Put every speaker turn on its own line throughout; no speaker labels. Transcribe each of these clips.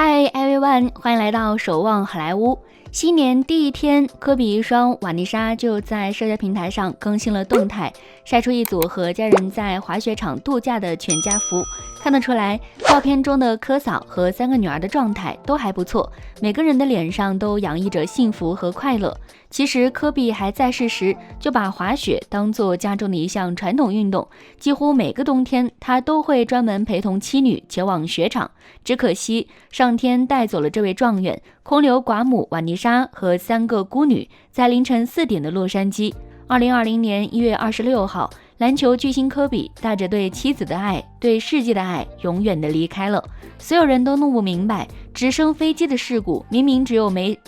Hi everyone， 欢迎来到守望好莱坞。新年第一天，科比遗孀瓦妮莎就在社交平台上更新了动态，晒出一组和家人在滑雪场度假的全家福。看得出来，照片中的科嫂和3个女儿的状态都还不错，每个人的脸上都洋溢着幸福和快乐。其实科比还在世时就把滑雪当作家中的一项传统运动，几乎每个冬天他都会专门陪同妻女前往雪场。只可惜上天带走了这位状元，空留寡母瓦妮莎和3个孤女在凌晨4点的洛杉矶。2020年1月26号，篮球巨星科比带着对妻子的爱、对世界的爱，永远的离开了。所有人都弄不明白，直升飞机的事故明明只有每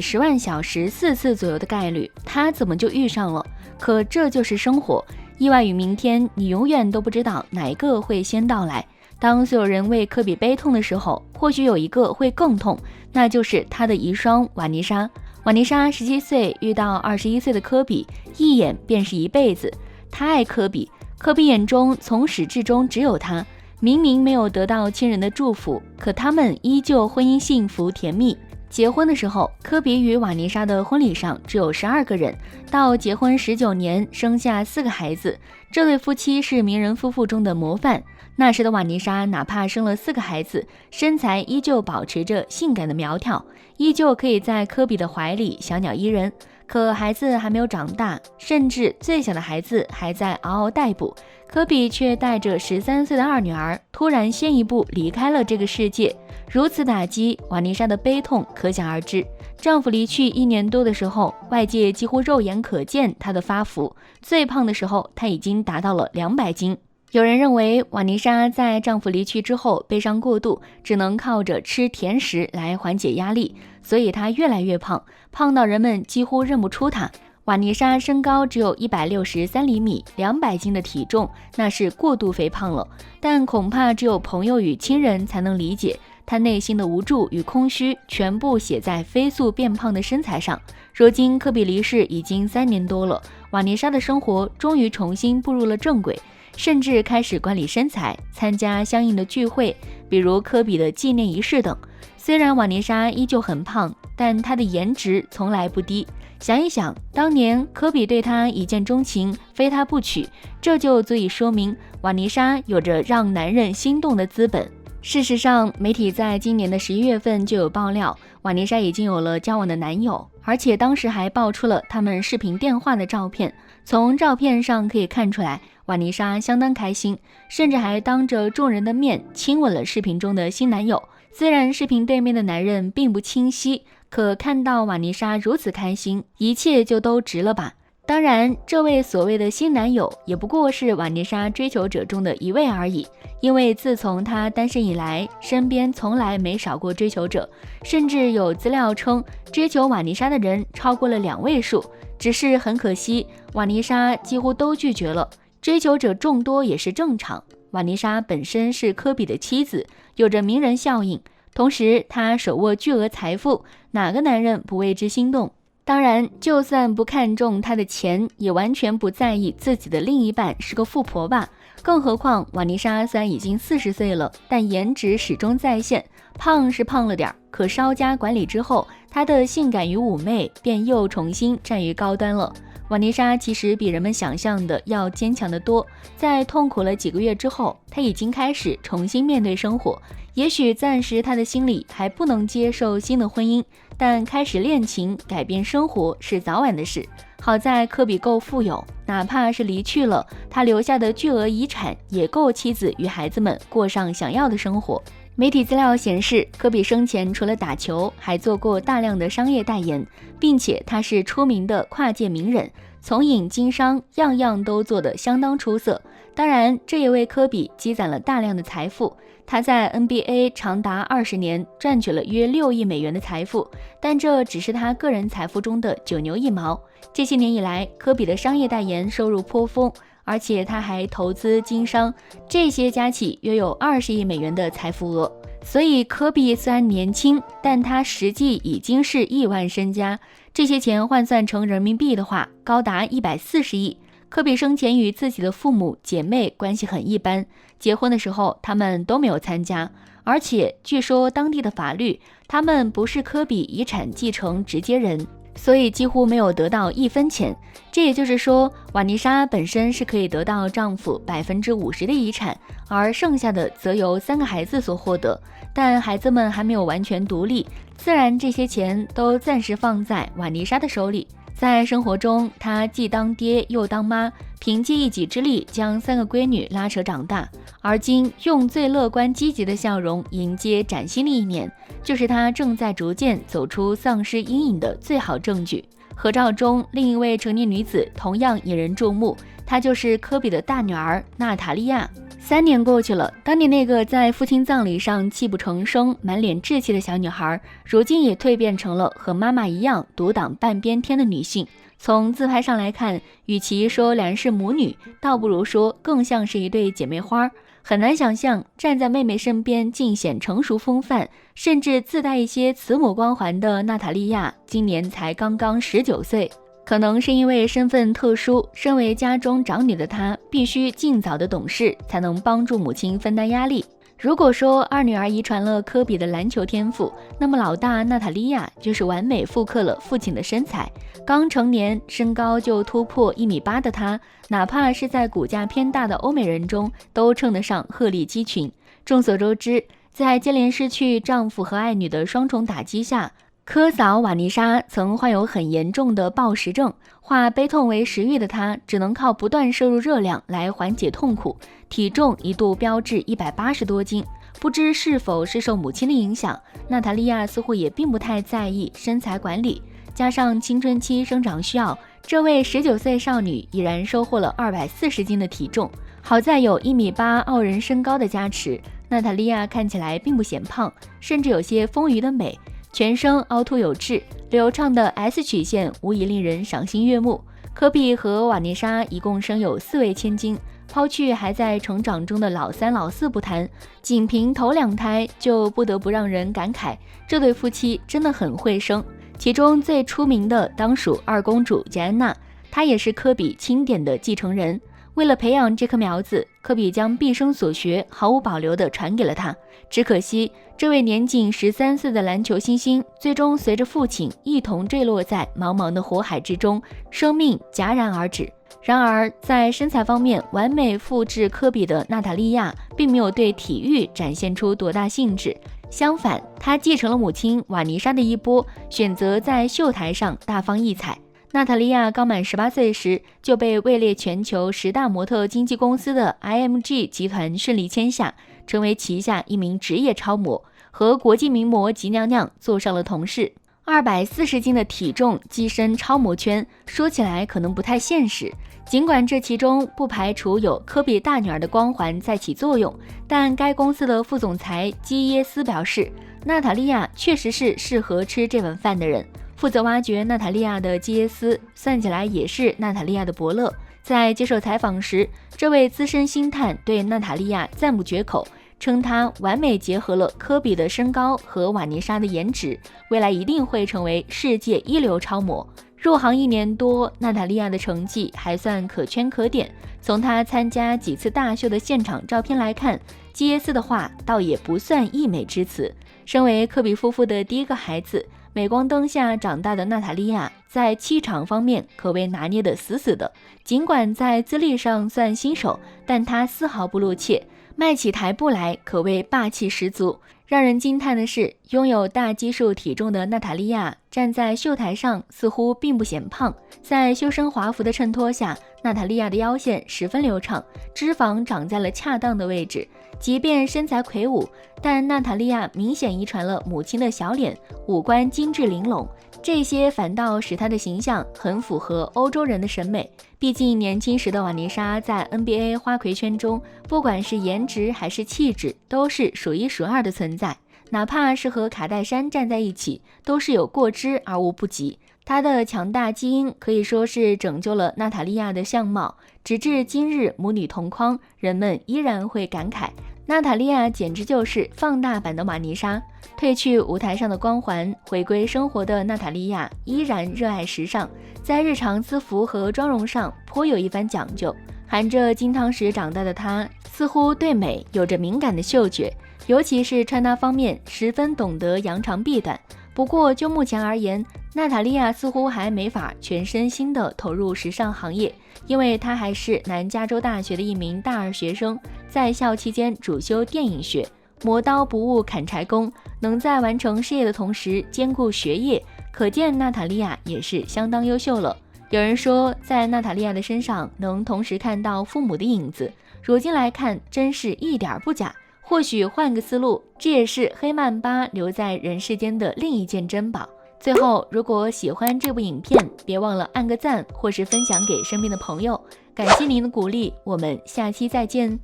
10万小时4次左右的概率，他怎么就遇上了？可这就是生活，意外与明天，你永远都不知道哪一个会先到来。当所有人为科比悲痛的时候，或许有一个会更痛，那就是他的遗孀瓦妮莎。瓦妮莎17岁遇到21岁的科比，一眼便是一辈子。他爱科比，科比眼中从始至终只有他。明明没有得到亲人的祝福，可他们依旧婚姻幸福甜蜜。结婚的时候，科比与瓦妮莎的婚礼上只有12个人，到结婚19年，生下4个孩子。这对夫妻是名人夫妇中的模范。那时的瓦妮莎哪怕生了4个孩子，身材依旧保持着性感的苗条，依旧可以在科比的怀里小鸟依人。可孩子还没有长大，甚至最小的孩子还在嗷嗷待哺，科比却带着13岁的2女儿突然先一步离开了这个世界。如此打击，瓦妮莎的悲痛可想而知。丈夫离去1年多的时候，外界几乎肉眼可见她的发福，最胖的时候她已经达到了200斤。有人认为瓦妮莎在丈夫离去之后悲伤过度，只能靠着吃甜食来缓解压力，所以她越来越胖，胖到人们几乎认不出她。瓦妮莎身高只有163厘米，200斤的体重，那是过度肥胖了。但恐怕只有朋友与亲人才能理解她内心的无助与空虚，全部写在飞速变胖的身材上。如今科比离世已经3年多了，瓦妮莎的生活终于重新步入了正轨，甚至开始管理身材，参加相应的聚会，比如科比的纪念仪式等。虽然瓦妮莎依旧很胖，但她的颜值从来不低。想一想，当年科比对她一见钟情，非她不娶，这就足以说明瓦妮莎有着让男人心动的资本。事实上，媒体在今年的11月份就有爆料，瓦妮莎已经有了交往的男友，而且当时还爆出了他们视频电话的照片。从照片上可以看出来，瓦妮莎相当开心，甚至还当着众人的面亲吻了视频中的新男友。虽然视频对面的男人并不清晰，可看到瓦妮莎如此开心，一切就都值了吧。当然，这位所谓的新男友也不过是瓦妮莎追求者中的一位而已，因为自从她单身以来，身边从来没少过追求者，甚至有资料称追求瓦妮莎的人超过了2位数。只是很可惜，瓦妮莎几乎都拒绝了。追求者众多也是正常，瓦妮莎本身是科比的妻子，有着名人效应，同时她手握巨额财富，哪个男人不为之心动？当然，就算不看重她的钱，也完全不在意自己的另一半是个富婆吧。更何况瓦妮莎虽然已经40岁了，但颜值始终在线，胖是胖了点，可稍加管理之后，她的性感与妩媚便又重新站于高端了。瓦妮莎其实比人们想象的要坚强得多，在痛苦了几个月之后，她已经开始重新面对生活。也许暂时她的心里还不能接受新的婚姻，但开始恋情、改变生活是早晚的事。好在科比够富有，哪怕是离去了，他留下的巨额遗产也够妻子与孩子们过上想要的生活。媒体资料显示，科比生前除了打球，还做过大量的商业代言，并且他是出名的跨界名人，从影经商样样都做得相当出色。当然，这也为科比积攒了大量的财富。他在 NBA 长达20年，赚取了约6亿美元的财富，但这只是他个人财富中的9牛1毛。这些年以来，科比的商业代言收入颇丰，而且他还投资经商，这些加起约有20亿美元的财富额。所以科比虽然年轻，但他实际已经是亿万身家，这些钱换算成人民币的话，高达140亿。科比生前与自己的父母姐妹关系很一般，结婚的时候他们都没有参加。而且据说当地的法律，他们不是科比遗产继承直接人，所以几乎没有得到1分钱。这也就是说，瓦妮莎本身是可以得到丈夫50%的遗产，而剩下的则由3个孩子所获得。但孩子们还没有完全独立，自然这些钱都暂时放在瓦妮莎的手里。在生活中，她既当爹又当妈，凭借一己之力将3个闺女拉扯长大。而今用最乐观积极的笑容迎接崭新的一年，就是她正在逐渐走出丧失阴影的最好证据。合照中，另一位成年女子同样引人注目，她就是科比的大女儿娜塔莉亚。3年过去了，当年那个在父亲葬礼上泣不成声、满脸稚气的小女孩，如今也蜕变成了和妈妈一样独挡半边天的女性。从自拍上来看，与其说两人是母女，倒不如说更像是一对姐妹花。很难想象站在妹妹身边尽显成熟风范，甚至自带一些慈母光环的娜塔莉亚，今年才刚刚19岁。可能是因为身份特殊，身为家中长女的她必须尽早的懂事，才能帮助母亲分担压力。如果说二女儿遗传了科比的篮球天赋，那么老大娜塔莉亚就是完美复刻了父亲的身材。刚成年，身高就突破1.8米的她，哪怕是在骨架偏大的欧美人中，都称得上鹤立鸡群。众所周知，在接连失去丈夫和爱女的双重打击下，科嫂瓦妮莎曾患有很严重的暴食症，化悲痛为食欲的她只能靠不断摄入热量来缓解痛苦，体重一度飙至180多斤。不知是否是受母亲的影响，娜塔莉亚似乎也并不太在意身材管理，加上青春期生长需要，这位19岁少女已然收获了240斤的体重。好在有1.8米傲人身高的加持，娜塔莉亚看起来并不显胖，甚至有些丰腴的美。全身凹凸有致，流畅的 S 曲线无疑令人赏心悦目。科比和瓦妮莎一共生有4位千金，抛去还在成长中的老3、老4不谈，仅凭头2胎就不得不让人感慨，这对夫妻真的很会生。其中最出名的当属2公主杰安娜，她也是科比钦点的继承人。为了培养这棵苗子，科比将毕生所学毫无保留地传给了他。只可惜，这位年仅13岁的篮球新星，最终随着父亲一同坠落在茫茫的火海之中，生命戛然而止。然而，在身材方面完美复制科比的娜塔莉亚，并没有对体育展现出多大兴致。相反，她继承了母亲瓦妮莎的衣钵，选择在秀台上大放异彩。娜塔莉亚刚满18岁时，就被位列全球10大模特经纪公司的 IMG 集团顺利签下，成为旗下一名职业超模，和国际名模吉娘娘坐上了同事。240斤的体重跻身超模圈，说起来可能不太现实。尽管这其中不排除有科比大女儿的光环在起作用，但该公司的副总裁基耶斯表示，娜塔莉亚确实是适合吃这碗饭的人。负责挖掘娜塔莉亚的基耶斯，算起来也是娜塔莉亚的伯乐。在接受采访时，这位资深星探对娜塔莉亚赞不绝口，称她完美结合了科比的身高和瓦妮莎的颜值，未来一定会成为世界一流超模。入行1年多，娜塔莉亚的成绩还算可圈可点。从她参加几次大秀的现场照片来看，基耶斯的话倒也不算溢美之词。身为科比夫妇的第一个孩子，镁光灯下长大的娜塔莉亚在气场方面可谓拿捏得死死的，尽管在资历上算新手，但她丝毫不露怯，迈起台步来可谓霸气十足。让人惊叹的是，拥有大基数体重的娜塔莉亚站在秀台上似乎并不显胖，在修身华服的衬托下，娜塔莉亚的腰线十分流畅，脂肪长在了恰当的位置。即便身材魁梧，但娜塔莉亚明显遗传了母亲的小脸，五官精致玲珑，这些反倒使她的形象很符合欧洲人的审美。毕竟年轻时的瓦妮莎在 NBA 花魁圈中，不管是颜值还是气质，都是数一数二的存在，哪怕是和卡戴珊站在一起，都是有过之而无不及。她的强大基因可以说是拯救了娜塔莉亚的相貌，直至今日母女同框，人们依然会感慨，娜塔莉亚简直就是放大版的瓦妮莎。褪去舞台上的光环，回归生活的娜塔莉亚依然热爱时尚，在日常姿服和妆容上颇有一番讲究。含着金汤匙长大的她，似乎对美有着敏感的嗅觉。尤其是穿搭方面十分懂得扬长避短。不过就目前而言，娜塔莉亚似乎还没法全身心地投入时尚行业，因为她还是南加州大学的一名大二学生，在校期间主修电影学，磨刀不误砍柴工，能在完成事业的同时兼顾学业，可见娜塔莉亚也是相当优秀了。有人说，在娜塔莉亚的身上能同时看到父母的影子，如今来看真是一点不假。或许换个思路，这也是黑曼巴留在人世间的另一件珍宝。最后，如果喜欢这部影片，别忘了按个赞或是分享给身边的朋友，感谢您的鼓励，我们下期再见。